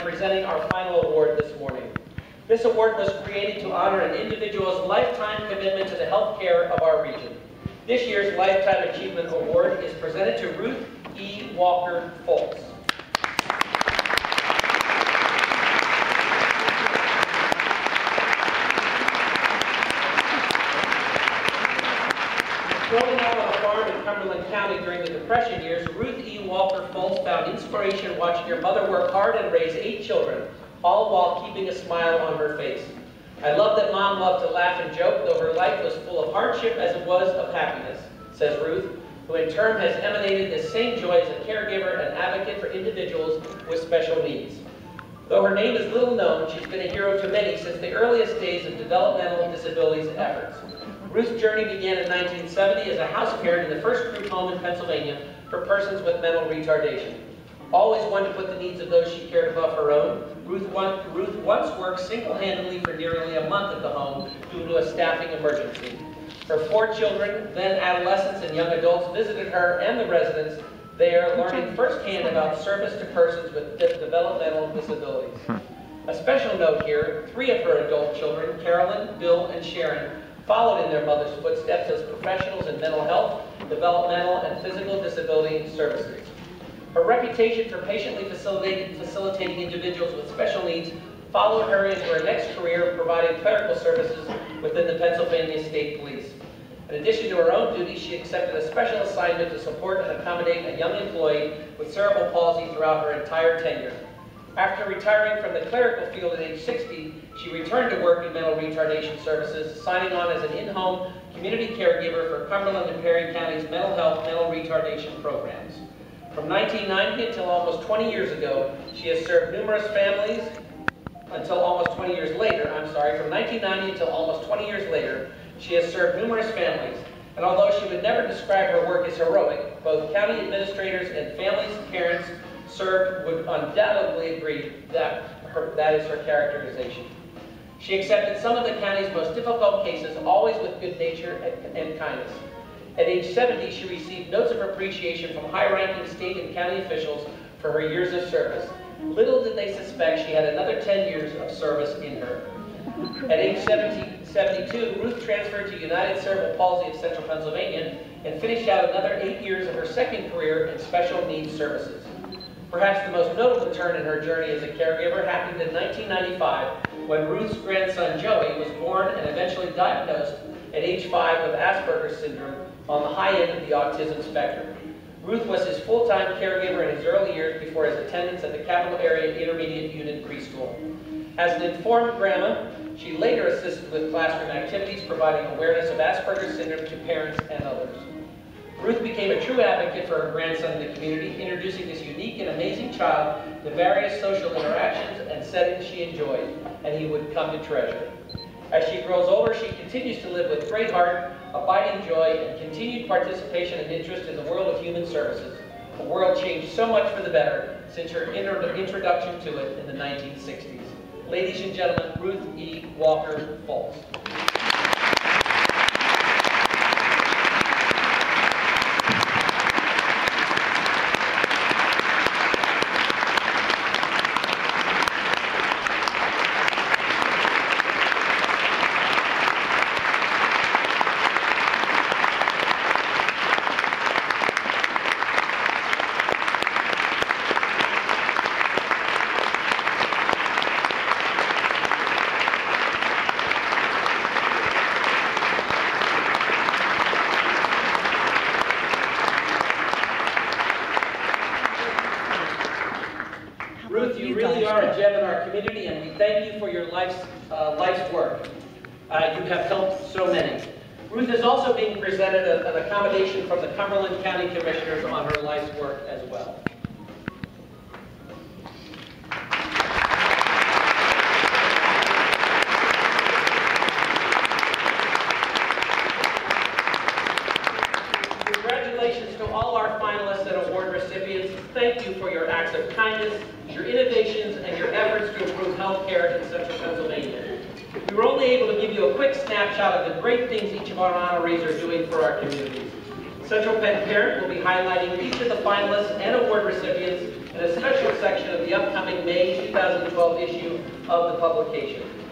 presenting our final award this morning. This award was created to honor an individual's lifetime commitment to the health care of our region. This year's Lifetime Achievement Award is presented to Ruth E. Walker Foltz. Growing up on a farm in Cumberland County during the Depression years, Ruth E. Walker Foltz found inspiration watching her mother work hard and raise 8 children, all while keeping a smile on her face. I love that Mom loved to laugh and joke, though her life was full of hardship as it was of happiness, says Ruth, who in turn has emanated the same joy as a caregiver and advocate for individuals with special needs. Though her name is little known, she's been a hero to many since the earliest days of developmental disabilities efforts. Ruth's journey began in 1970 as a house parent in the first group home in Pennsylvania for persons with mental retardation. Always one to put the needs of those she cared above her own, Ruth once worked single-handedly for nearly a month at the home due to a staffing emergency. Her 4 children, then adolescents and young adults, visited her and the residents there, learning firsthand about service to persons with developmental disabilities. A special note here, 3 of her adult children, Carolyn, Bill, and Sharon, followed in their mother's footsteps as professionals in mental health, developmental, and physical disability services. Her reputation for patiently facilitating individuals with special needs followed her into her next career of providing clerical services within the Pennsylvania State Police. In addition to her own duties, she accepted a special assignment to support and accommodate a young employee with cerebral palsy throughout her entire tenure. After retiring from the clerical field at age 60, she returned to work in mental retardation services, signing on as an in-home community caregiver for Cumberland and Perry County's mental health, mental retardation programs. From 1990 until almost 20 years ago, she has served numerous families until almost 20 years later, from 1990 until almost 20 years later, she has served numerous families. And although she would never describe her work as heroic, both county administrators and families and parents served would undoubtedly agree that is her characterization. She accepted some of the county's most difficult cases, always with good nature and kindness. At age 70, she received notes of appreciation from high-ranking state and county officials for her years of service. Little did they suspect she had another 10 years of service in her. At age 72, Ruth transferred to United Cerebral Palsy of Central Pennsylvania and finished out another 8 years of her second career in special needs services. Perhaps the most notable turn in her journey as a caregiver happened in 1995 when Ruth's grandson Joey was born and eventually diagnosed at age 5 with Asperger's syndrome on the high end of the autism spectrum. Ruth was his full-time caregiver in his early years before his attendance at the Capital Area Intermediate Unit Preschool. As an informed grandma, she later assisted with classroom activities, providing awareness of Asperger's syndrome to parents and others. Ruth became a true advocate for her grandson in the community, introducing this unique and amazing child to various social interactions and settings she enjoyed, and he would come to treasure. As she grows older, she continues to live with great heart, abiding joy, and continued participation and interest in the world of human services, a world changed so much for the better since her introduction to it in the 1960s. Ladies and gentlemen, Ruth E. Walker Foltz. Ruth, you really are a gem in our community, and we thank you for your life's work. You have helped so many. Ruth is also being presented an accommodation from the Cumberland County Commissioners on her life's work as well. Congratulations to all our finalists and award recipients. Thank you for your acts of kindness, your innovations, and your efforts to improve health care in Central Pennsylvania. We were only able to give you a quick snapshot of the great things each of our honorees are doing for our communities. Central Penn Parent will be highlighting each of the finalists and award recipients and a special section of the upcoming May 2012 issue of the publication.